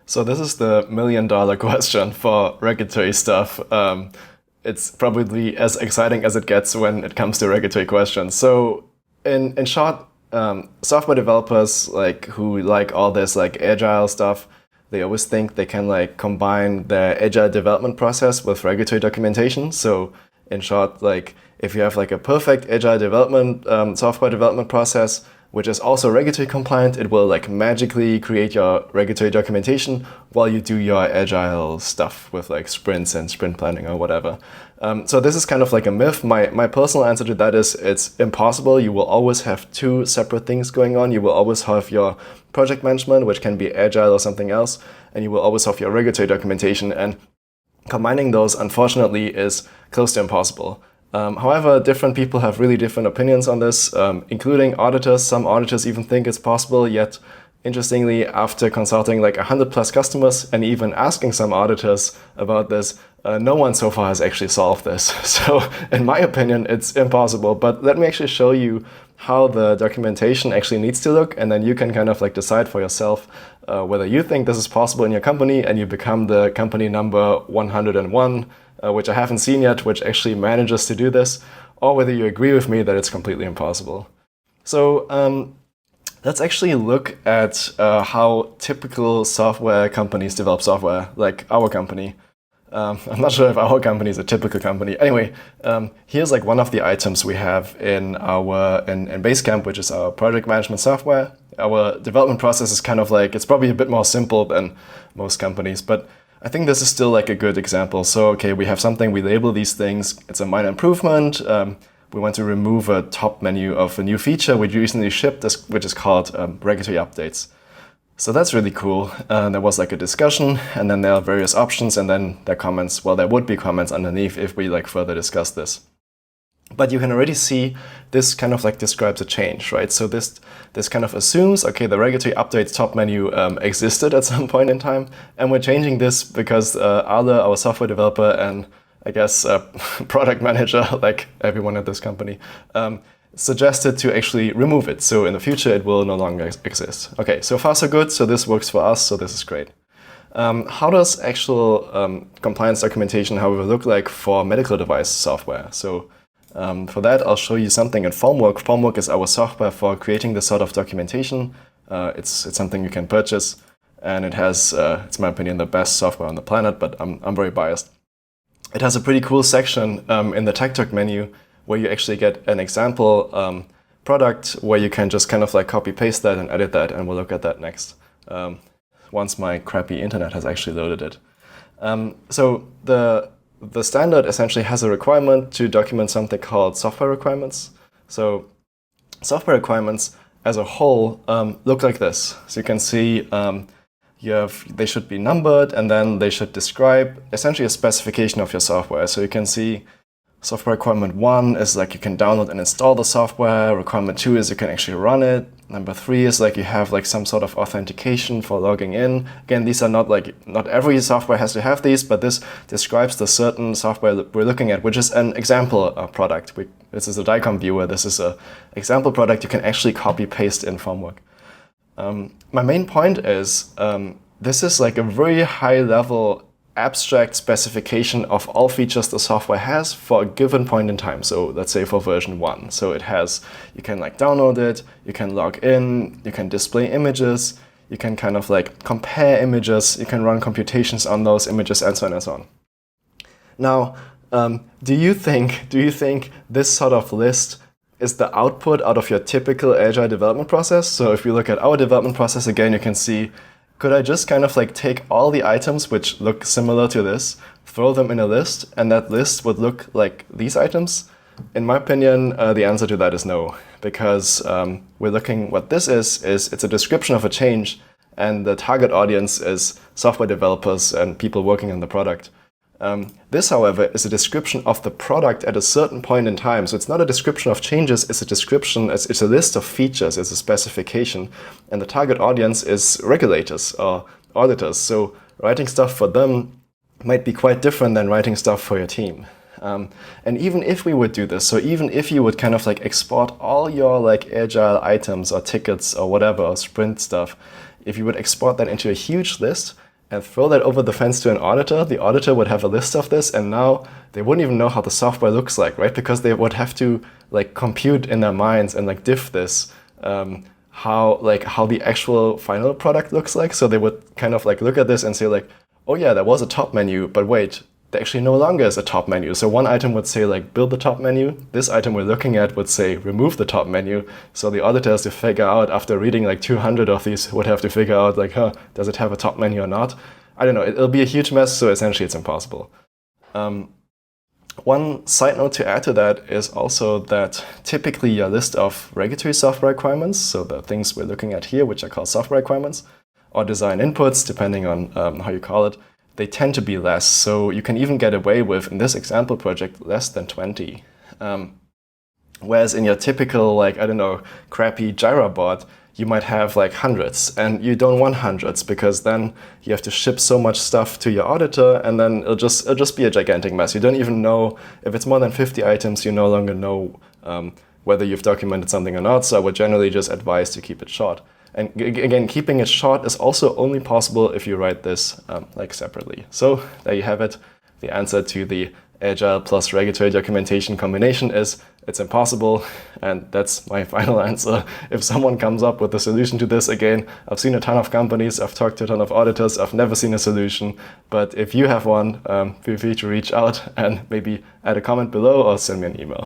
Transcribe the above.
So this is the $1,000,000 question for regulatory stuff. It's probably as exciting as it gets when it comes to regulatory questions. So in short, software developers like who like all this like agile stuff, they always think they can like combine their agile development process with regulatory documentation. So in short, like if you have like a perfect agile development software development process, which is also regulatory compliant, it will like magically create your regulatory documentation while you do your agile stuff with like sprints and sprint planning or whatever. So this is kind of like a myth. My personal answer to that is it's impossible. You will always have two separate things going on. You will always have your project management, which can be agile or something else, and you will always have your regulatory documentation. And combining those, unfortunately, is close to impossible. However, different people have really different opinions on this, including auditors. Some auditors even think it's possible, yet interestingly, after consulting like 100 plus customers and even asking some auditors about this, no one so far has actually solved this. So in my opinion, it's impossible. But let me actually show you how the documentation actually needs to look, and then you can kind of like decide for yourself whether you think this is possible in your company and you become the company number 101, which I haven't seen yet, which actually manages to do this, or whether you agree with me that it's completely impossible. So let's actually look at how typical software companies develop software, like our company. I'm not sure if our company is a typical company. Anyway, here's like one of the items we have in our in Basecamp, which is our project management software. Our development process is kind of like, it's probably a bit more simple than most companies, but I think this is still like a good example. So, okay, we have something, we label these things, it's a minor improvement. We want to remove a top menu of a new feature we recently shipped, which is called regulatory updates. So that's really cool. There was like a discussion, and then there are various options, and then there are comments. Well, there would be comments underneath if we like further discuss this. But you can already see this kind of like describes a change, right? So this kind of assumes, okay, the regulatory updates top menu existed at some point in time, and we're changing this because Arle, our software developer, and I guess product manager, like everyone at this company, suggested to actually remove it. So in the future, it will no longer exist. Okay, so far so good. So this works for us. So this is great. How does actual compliance documentation, however, look like for medical device software? So for that, I'll show you something in Formwork. Formwork is our software for creating this sort of documentation. It's something you can purchase, and it has, it's in my opinion, the best software on the planet, but I'm very biased. It has a pretty cool section in the tech menu where you actually get an example product where you can just kind of like copy paste that and edit that, and we'll look at that next once my crappy internet has actually loaded it. So the standard essentially has a requirement to document something called software requirements. So software requirements as a whole look like this. So you can see they should be numbered, and then they should describe essentially a specification of your software. So you can see software requirement 1 is like you can download and install the software. Requirement 2 is you can actually run it. Number 3 is like you have like some sort of authentication for logging in. Again, these are not every software has to have these, but this describes the certain software that we're looking at, which is an example product. This is a DICOM viewer. This is an example product you can actually copy paste in Formwork. My main point is this is like a very high level abstract specification of all features the software has for a given point in time. So let's say for version 1. So it has, you can like download it, you can log in, you can display images, you can kind of like compare images, you can run computations on those images, and so on and so on. Now, do you think this sort of list is the output out of your typical agile development process? So if you look at our development process again, you can see, could I just kind of like take all the items which look similar to this, throw them in a list, and that list would look like these items? In my opinion, the answer to that is no, because we're looking, what this is it's a description of a change, and the target audience is software developers and people working on the product. This, however, is a description of the product at a certain point in time. So it's not a description of changes, it's a description, it's a list of features, it's a specification. And the target audience is regulators or auditors. So writing stuff for them might be quite different than writing stuff for your team. And even if we would do this, so even if you would kind of like export all your like agile items or tickets or whatever, or sprint stuff, if you would export that into a huge list, and throw that over the fence to an auditor, the auditor would have a list of this, and now they wouldn't even know how the software looks like, right? Because they would have to like compute in their minds and like diff this how the actual final product looks like. So they would kind of like look at this and say like, oh yeah, there was a top menu, but wait, there actually no longer is a top menu. So one item would say like build the top menu. This item we're looking at would say remove the top menu. So the auditor has to figure out, after reading like 200 of these, would have to figure out like, does it have a top menu or not? I don't know, it'll be a huge mess, so essentially it's impossible. One side note to add to that is also that typically your list of regulatory software requirements, so the things we're looking at here, which are called software requirements, or design inputs, depending on how you call it, they tend to be less. So you can even get away with, in this example project, less than 20. Whereas in your typical, like, I don't know, crappy Jira board, you might have like hundreds, and you don't want hundreds because then you have to ship so much stuff to your auditor, and then it'll just be a gigantic mess. You don't even know if it's more than 50 items. You no longer know whether you've documented something or not. So I would generally just advise to keep it short. And again, keeping it short is also only possible if you write this like separately. So there you have it. The answer to the Agile plus regulatory documentation combination is it's impossible, and that's my final answer. If someone comes up with a solution to this, again, I've seen a ton of companies, I've talked to a ton of auditors, I've never seen a solution, but if you have one, feel free to reach out and maybe add a comment below or send me an email.